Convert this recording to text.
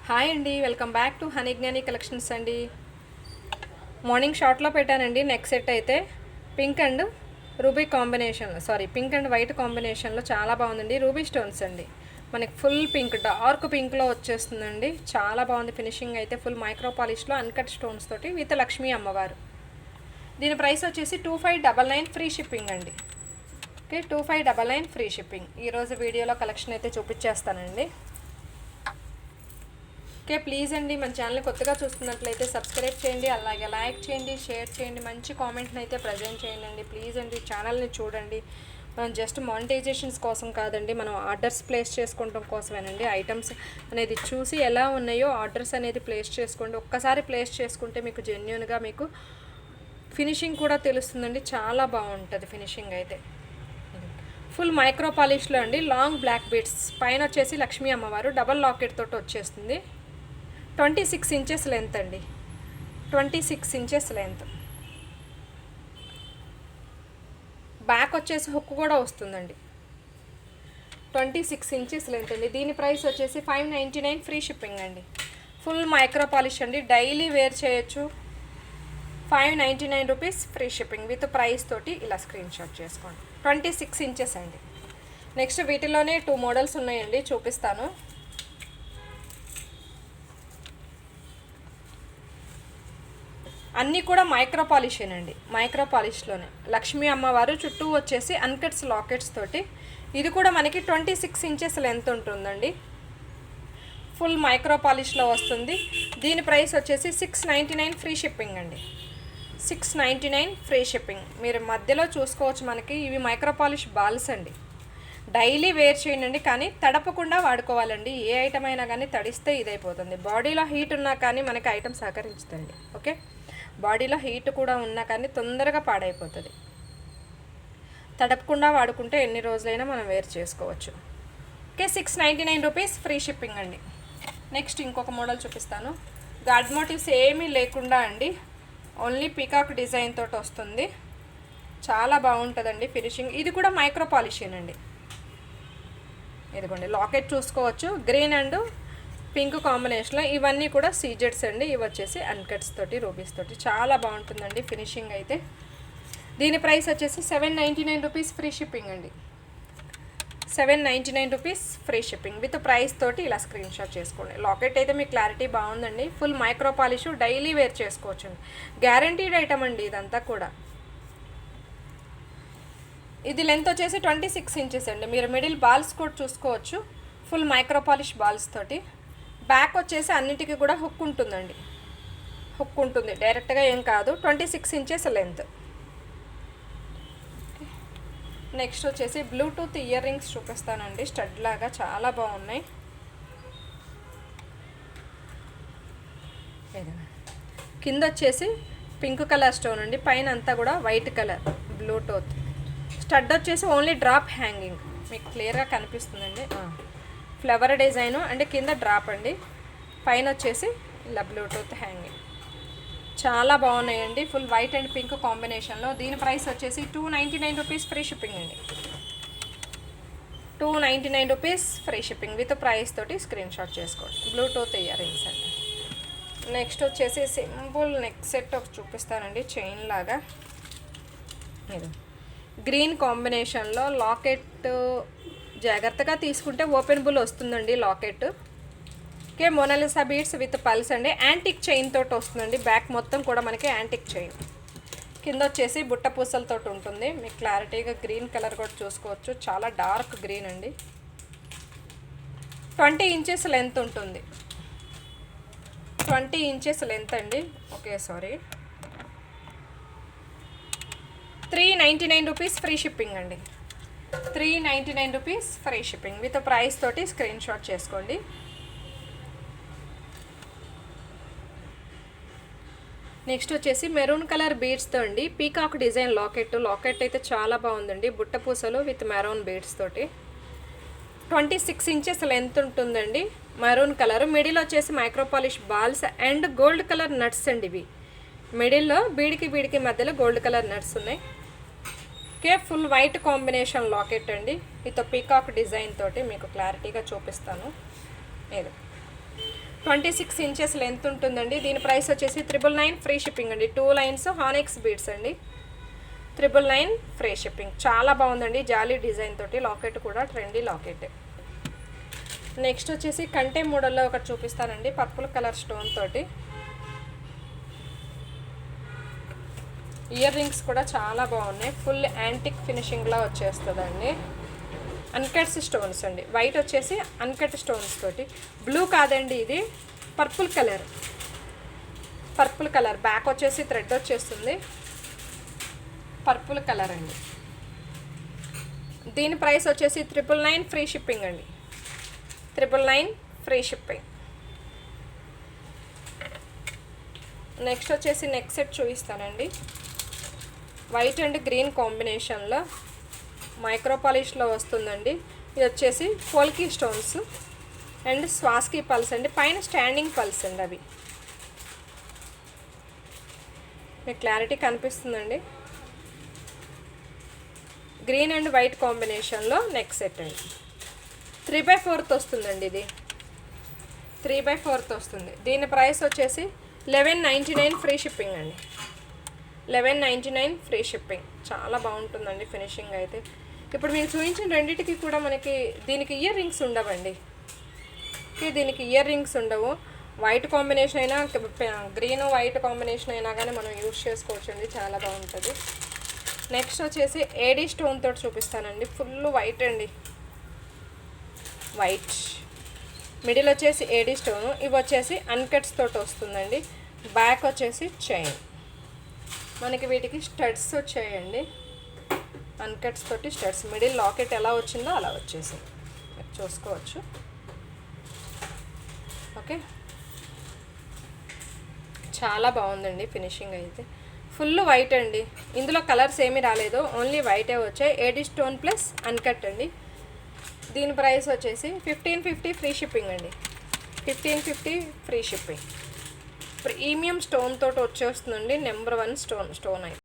Hi అండి, welcome back to honey జ్ఞాని collections అండి. మార్నింగ్ షార్ట్లో పెట్టానండి. నెక్ సెట్ అయితే పింక్ అండ్ రూబీ కాంబినేషన్లో, పింక్ అండ్ వైట్ కాంబినేషన్లో చాలా బాగుందండి. రూబీ స్టోన్స్ అండి, మనకి ఫుల్ పింక్, డార్క్ పింక్లో వచ్చేస్తుందండి. చాలా బాగుంది ఫినిషింగ్ అయితే. ఫుల్ మైక్రో పాలిష్లో అన్కట్ స్టోన్స్ తోటి విత్ లక్ష్మీ అమ్మవారు. దీని ప్రైస్ వచ్చేసి 2599 ఫ్రీ షిప్పింగ్ అండి. Okay, 2599 free shipping. ఈరోజు వీడియోలో కలెక్షన్ అయితే చూపించేస్తానండి. ఓకే, ప్లీజ్ అండి మన ఛానల్ కొత్తగా చూస్తున్నట్లయితే సబ్స్క్రైబ్ చేయండి, అలాగే లైక్ చేయండి, షేర్ చేయండి, మంచి కామెంట్ని అయితే ప్రజెంట్ చేయండి అండి. ప్లీజ్ అండి ఛానల్ని చూడండి. మనం జస్ట్ మానిటైజేషన్స్ కోసం కాదండి, మనం ఆర్డర్స్ ప్లేస్ చేసుకోవడం కోసమేనండి. ఐటమ్స్ అనేది చూసి ఎలా ఉన్నాయో ఆర్డర్స్ అనేది ప్లేస్ చేసుకోండి. ఒక్కసారి ప్లేస్ చేసుకుంటే మీకు జెన్యూన్గా మీకు ఫినిషింగ్ కూడా తెలుస్తుందండి. చాలా బాగుంటుంది ఫినిషింగ్ అయితే. ఫుల్ మైక్రో పాలిష్లో అండి, లాంగ్ బ్లాక్ బీడ్స్, పైన వచ్చేసి లక్ష్మీ అమ్మవారు డబల్ లాకెట్ తోటి వచ్చేస్తుంది. 26 ఇంచెస్ లెంత్ అండి, 26 ఇంచెస్ లెంత్. బ్యాక్ వచ్చేసి హుక్ కూడా వస్తుందండి. 26 ఇంచెస్ లెంత్ అండి. దీని ప్రైస్ వచ్చేసి 599 ఫ్రీ షిప్పింగ్ అండి. ఫుల్ మైక్రో పాలిష్ అండి, డైలీ వేర్ చేయొచ్చు. 599 rupees free shipping with price తోటి ఇలా స్క్రీన్ షాట్ చేసుకోండి. 26 ఇంచెస్ అండి. నెక్స్ట్ వీటిలోనే 2 మోడల్స్ ఉన్నాయండి, చూపిస్తాను. అన్నీ కూడా మైక్రో పాలిషేనండి, మైక్రో పాలిష్లోనే. లక్ష్మీ అమ్మవారు చుట్టూ వచ్చేసి అన్కట్స్ లాకెట్స్ తోటి. ఇది కూడా మనకి 26 ఇంచెస్ లెంత్ ఉంటుందండి. ఫుల్ మైక్రో పాలిష్లో వస్తుంది. దీని ప్రైస్ వచ్చేసి 699 ఫ్రీ షిప్పింగ్ అండి. 699 ఫ్రీ షిప్పింగ్. మీరు మధ్యలో చూసుకోవచ్చు, మనకి ఇవి మైక్రో పాలిష్ బాల్స్ అండి. డైలీ వేర్ చేయండి, కానీ తడపకుండా వాడుకోవాలండి. ఏ ఐటమ్ అయినా కానీ తడిస్తే ఇదైపోతుంది. బాడీలో హీట్ ఉన్నా కానీ మనకి ఐటమ్ సహకరించుతుంది. ఓకే, బాడీలో హీట్ కూడా ఉన్నా కానీ తొందరగా పాడైపోతుంది. తడపకుండా వాడుకుంటే ఎన్ని రోజులైనా మనం వేర్ చేసుకోవచ్చు. ఓకే, 699 రూపీస్ ఫ్రీ షిప్పింగ్ అండి. నెక్స్ట్ ఇంకొక మోడల్ చూపిస్తాను. గాడ్ మోటివ్స్ ఏమీ లేకుండా అండి, ఓన్లీ పీకాక్ డిజైన్ తోటి వస్తుంది. చాలా బాగుంటుందండి ఫినిషింగ్. ఇది కూడా మైక్రో పాలిషేనండి. ఇదిగోండి లాకెట్ చూసుకోవచ్చు, గ్రీన్ అండ్ పింక్ కాంబినేషన్లో. ఇవన్నీ కూడా సీజెడ్స్ అండి. ఇవి వచ్చేసి అన్కట్స్ తోటి, రూబీస్ తోటి. చాలా బాగుంటుందండి ఫినిషింగ్ అయితే. దీని ప్రైస్ వచ్చేసి 799 రూపీస్ ఫ్రీ షిప్పింగ్ అండి. 799 rupees free shipping with price తోటి ఇలా స్క్రీన్ షాట్ చేసుకోండి. లాకెట్ అయితే మీకు క్లారిటీ బాగుందండి. Full micro polish, daily wear చేసుకోవచ్చు అండి. గ్యారంటీడ్ ఐటమ్ అండి ఇదంతా కూడా. ఇది లెంత్ వచ్చేసి 26 ఇంచెస్ అండి. మీరు మిడిల్ బాల్స్ కూడా చూసుకోవచ్చు, ఫుల్ మైక్రో పాలిష్ బాల్స్ తోటి. బ్యాక్ వచ్చేసి అన్నిటికీ కూడా హుక్ ఉంటుందండి. హుక్ ఉంటుంది, డైరెక్ట్గా ఏం కాదు. 26 ఇంచెస్ లెంత్. నెక్స్ట్ వచ్చేసి బ్లూటూత్ ఇయర్ రింగ్స్ చూపిస్తానండి. స్టడ్ లాగా చాలా బాగున్నాయి. కింద వచ్చేసి పింక్ కలర్ స్టోన్ అండి, పైన అంతా కూడా వైట్ కలర్ బ్లూటూత్. స్టడ్ వచ్చేసి ఓన్లీ డ్రాప్ హ్యాంగింగ్, మీకు క్లియర్గా కనిపిస్తుందండి. ఫ్లవర్ డిజైను అండ్ కింద డ్రాప్ అండి, పైన వచ్చేసి ఇలా బ్లూటూత్ హ్యాంగింగ్. చాలా బాగున్నాయండి, ఫుల్ వైట్ అండ్ పింక్ కాంబినేషన్లో. దీని ప్రైస్ వచ్చేసి 299 రూపీస్ ఫ్రీ షిప్పింగ్ అండి. 299 rupees free shipping with price తోటి స్క్రీన్ షాట్ చేసుకోండి. బ్లూటూత్ ఇయర్ రింగ్స్ అండి. నెక్స్ట్ వచ్చేసి సింపుల్ నెక్ సెట్ ఒకటి చూపిస్తానండి, చైన్ లాగా. ఇది గ్రీన్ కాంబినేషన్లో లాకెట్. జాగ్రత్తగా తీసుకుంటే ఓపెనబుల్ వస్తుందండి locket. Okay, Mona Lisa beads with pearls అండి. యాంటిక్ చైన్ తోటి వస్తుందండి. బ్యాక్ మొత్తం కూడా మనకి యాంటిక్ చైన్. కింద వచ్చేసి బుట్ట పూసలతో ఉంటుంది. మీకు క్లారిటీగా గ్రీన్ కలర్ కూడా చూసుకోవచ్చు, చాలా డార్క్ గ్రీన్ అండి. 20 ఇంచెస్ లెంత్ ఉంటుంది. 20 ఇంచెస్ లెంత్ అండి. ఓకే, 399 రూపీస్ ఫ్రీ షిప్పింగ్ అండి. 399 rupees free shipping with price తోటి స్క్రీన్ షాట్ చేసుకోండి. నెక్స్ట్ వచ్చేసి మెరూన్ కలర్ బీడ్స్తో అండి, పీకాక్ డిజైన్ లాకెట్. లాకెట్ అయితే చాలా బాగుందండి, బుట్ట పూసలు విత్ మెరూన్ బీడ్స్ తోటి. 26 ఇంచెస్ లెంత్ ఉంటుందండి. మెరూన్ కలర్, మిడిల్ వచ్చేసి micro polish balls and gold colour nuts అండి. ఇవి మిడిల్లో బీడికి మధ్యలో గోల్డ్ కలర్ నట్స్ ఉన్నాయి. Okay, full white combination locket అండి, విత్ పీకాక్ డిజైన్ తోటి మీకు క్లారిటీగా చూపిస్తాను. ఇది 26 ఇంచెస్ లెంత్ ఉంటుందండి. దీని ప్రైస్ వచ్చేసి 999 ఫ్రీ షిప్పింగ్ అండి. 2 లైన్స్ హానెక్స్ బీడ్స్ అండి. 999 ఫ్రీ షిప్పింగ్. చాలా బాగుందండి జాలీ డిజైన్ తోటి. లాకెట్ కూడా ట్రెండీ లాకెట్. నెక్స్ట్ వచ్చేసి కంటే మోడల్లో ఒకటి చూపిస్తానండి, పర్పుల్ కలర్ స్టోన్ తోటి. ఇయర్ రింగ్స్ కూడా చాలా బాగున్నాయి. ఫుల్ యాంటిక్ ఫినిషింగ్లా వచ్చేస్తుందండి. అన్కట్స్ స్టోన్స్ అండి. వైట్ వచ్చేసి అన్కట్ స్టోన్స్ తోటి. బ్లూ కాదండి, ఇది purple colour. Purple colour back వచ్చేసి థ్రెడ్ వచ్చేస్తుంది. పర్పుల్ కలర్ అండి. దీని ప్రైస్ వచ్చేసి 999 ఫ్రీ షిప్పింగ్ అండి. 999 ఫ్రీ షిప్పింగ్. నెక్స్ట్ వచ్చేసి నెక్ సెట్ చూపిస్తానండి. వైట్ అండ్ గ్రీన్ కాంబినేషన్లో మైక్రో పాలిష్లో వస్తుందండి. ఇది వచ్చేసి పోల్కీ స్టోన్స్ అండ్ స్వాస్కీ పల్స్ అండి. పైన స్టాండింగ్ పల్స్ అండి. అవి మీకు క్లారిటీ కనిపిస్తుందండి. గ్రీన్ అండ్ వైట్ కాంబినేషన్లో నెక్ సెట్ అండి. 3/4 వస్తుందండి. ఇది 3/4 వస్తుంది. దీని ప్రైస్ వచ్చేసి 1199 ఫ్రీ షిప్పింగ్ అండి. 1199 ఫ్రీ షిప్పింగ్. చాలా బాగుంటుందండి ఫినిషింగ్ అయితే. ఇప్పుడు మీకు చూపించిన రెండింటికి కూడా మనకి దీనికి ఇయర్ రింగ్స్ ఉండవండి. దీనికి ఇయర్ రింగ్స్ ఉండవు. వైట్ కాంబినేషన్ అయినా గ్రీన్ వైట్ కాంబినేషన్ అయినా కానీ మనం యూజ్ చేసుకోవచ్చండి. చాలా బాగుంటుంది. నెక్స్ట్ వచ్చేసి ఏడీ స్టోన్ తోటి చూపిస్తానండి. ఫుల్ వైట్ అండి. వైట్ మిడిల్ వచ్చేసి ఏడీ స్టోను. ఇవి వచ్చేసి అన్కట్స్ తోటి వస్తుందండి. బ్యాక్ వచ్చేసి చైన్. మనకి వీటికి స్టడ్స్ వచ్చాయండి. అన్కట్స్ తోటి స్టడ్స్. మిడిల్ లాకెట్ ఎలా వచ్చిందో అలా వచ్చేసింది, చూసుకోవచ్చు. ఓకే, చాలా బాగుందండి ఫినిషింగ్ అయితే. ఫుల్ వైట్ అండి. ఇందులో కలర్స్ ఏమీ రాలేదు, ఓన్లీ వైటే వచ్చాయి. ఏడీ స్టోన్ ప్లస్ అన్కట్ అండి. దీని ప్రైస్ వచ్చేసి 1550 ఫ్రీ షిప్పింగ్ అండి. 1550 ఫ్రీ షిప్పింగ్. ప్రీమియం స్టోన్ తోటి వచ్చేస్తుందండి. నెంబర్ 1 స్టోన్ అయితే.